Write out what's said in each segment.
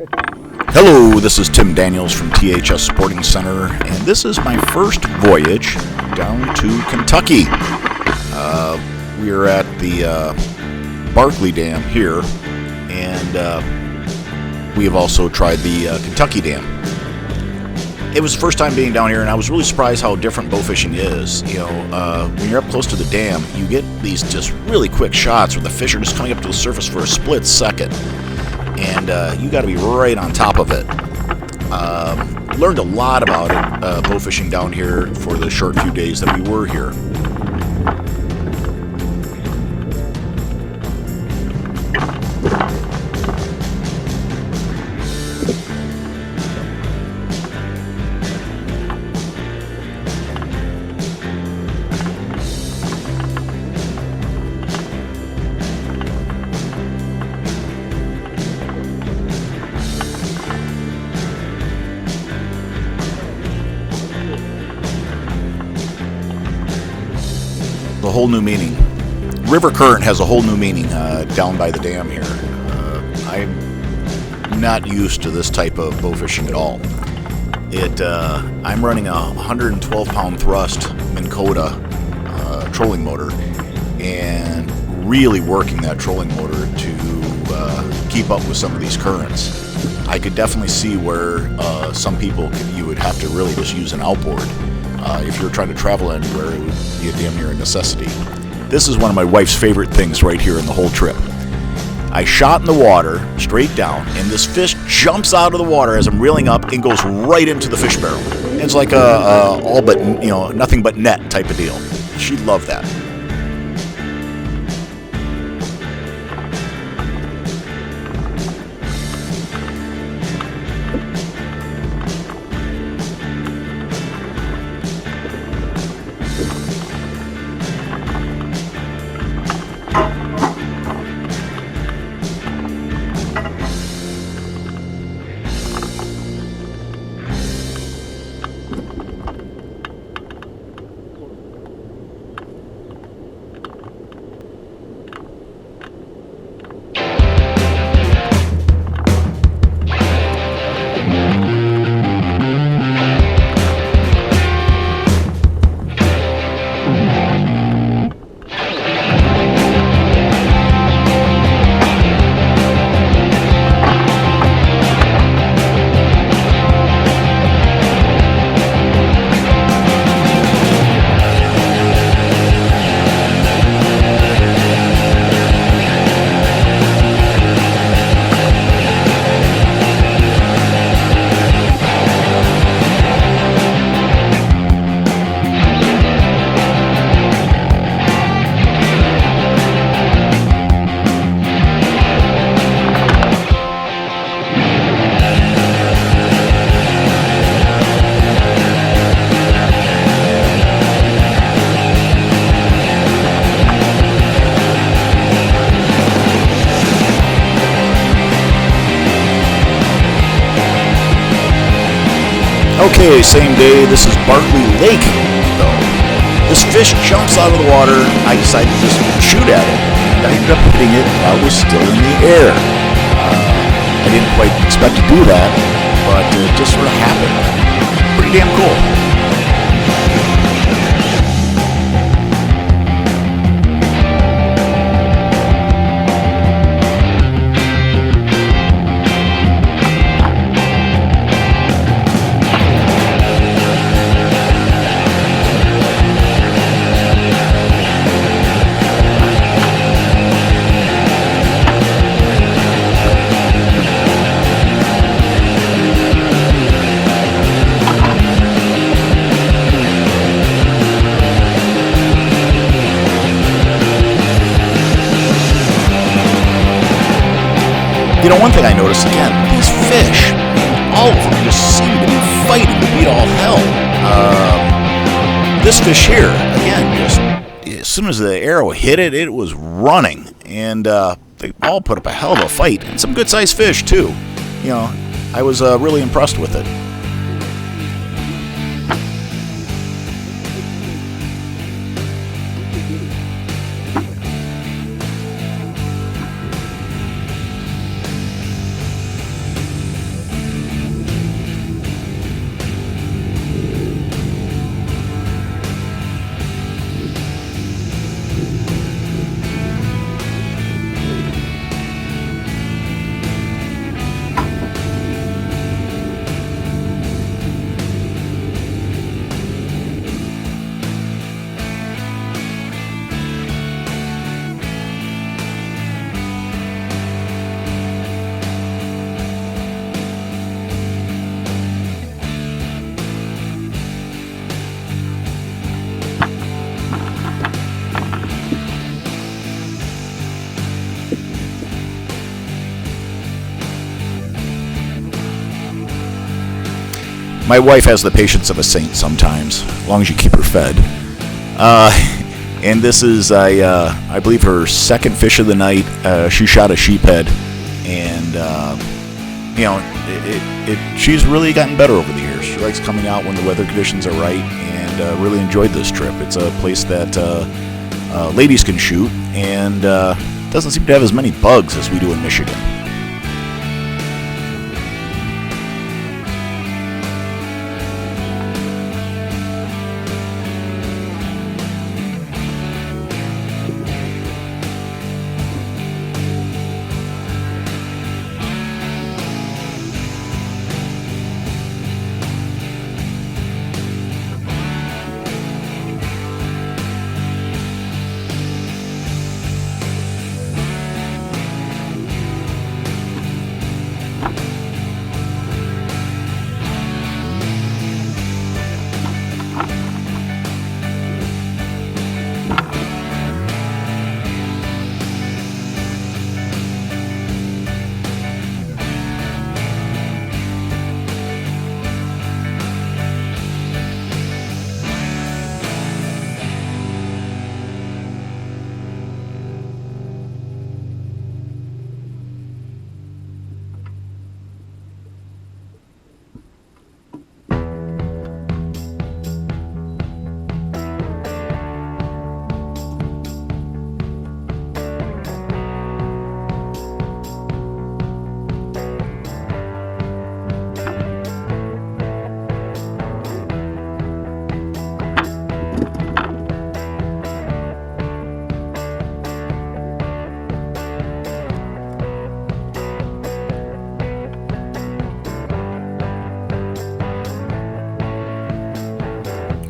Hello, this is Tim Daniels from THS Sporting Center, and this is my first voyage down to Kentucky. We are at the Barkley Dam here, and we have also tried the Kentucky Dam. It was the first time being down here, and I was really surprised how different bowfishing is. You know, when you're up close to the dam, you get these just really quick shots where the fish are just coming up to the surface for a split second. And you got to be right on top of it. Learned a lot about it bowfishing down here for the short few days that we were here. A whole new meaning. River current has a whole new meaning down by the dam here. I'm not used to this type of bowfishing at all. I'm running a 112-pound thrust Minn Kota trolling motor, and really working that trolling motor to keep up with some of these currents. I could definitely see where some people you would have to really just use an outboard. If you were trying to travel anywhere, it would be a damn near a necessity. This is one of my wife's favorite things right here in the whole trip. I shot in the water, straight down, and this fish jumps out of the water as I'm reeling up and goes right into the fish barrel. It's like a all but, nothing but net type of deal. She loved that. Okay, same day. This is Barkley Lake, though. This fish jumps out of the water. I decided to just shoot at it, and I ended up hitting it while it was still in the air. I didn't quite expect to do that, but it just sort of happened. Pretty damn cool. You know, one thing I noticed, again, these fish, all of them just seem to be fighting to beat all hell. This fish here, again, just as soon as the arrow hit it, it was running. And they all put up a hell of a fight. And some good-sized fish, too. You know, I was really impressed with it. My wife has the patience of a saint sometimes, as long as you keep her fed. And this is, I believe, her second fish of the night. She shot a sheephead, and she's really gotten better over the years. She likes coming out when the weather conditions are right, and really enjoyed this trip. It's a place that ladies can shoot, and doesn't seem to have as many bugs as we do in Michigan.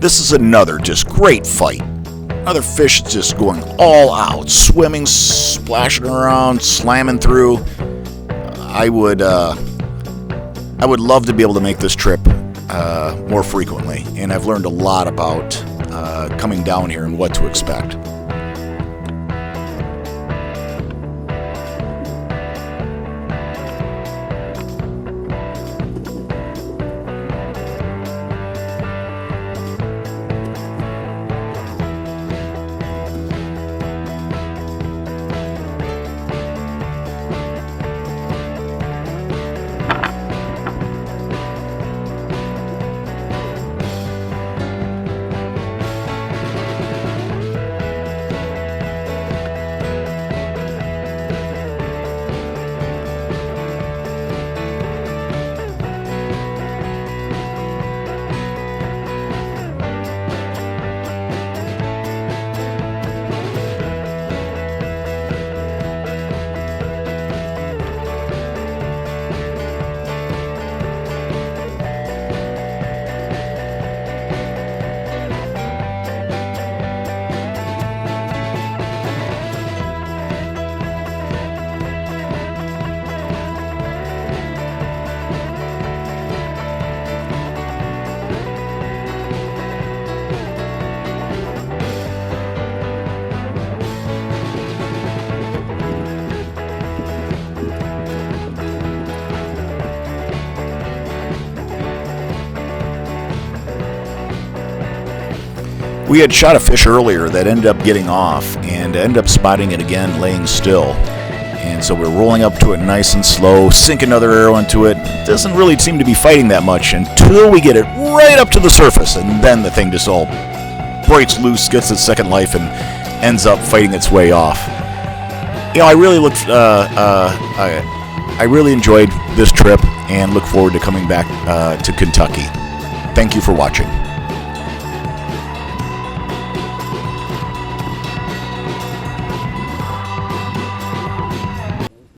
This is another just great fight. Another fish just going all out, swimming, splashing around, slamming through. I would love to be able to make this trip more frequently, and I've learned a lot about coming down here and what to expect. We had shot a fish earlier that ended up getting off and ended up spotting it again laying still. And so we're rolling up to it nice and slow, sink another arrow into it. Doesn't really seem to be fighting that much until we get it right up to the surface, and then the thing just all breaks loose, gets its second life, and ends up fighting its way off. I really enjoyed this trip and look forward to coming back to Kentucky. Thank you for watching.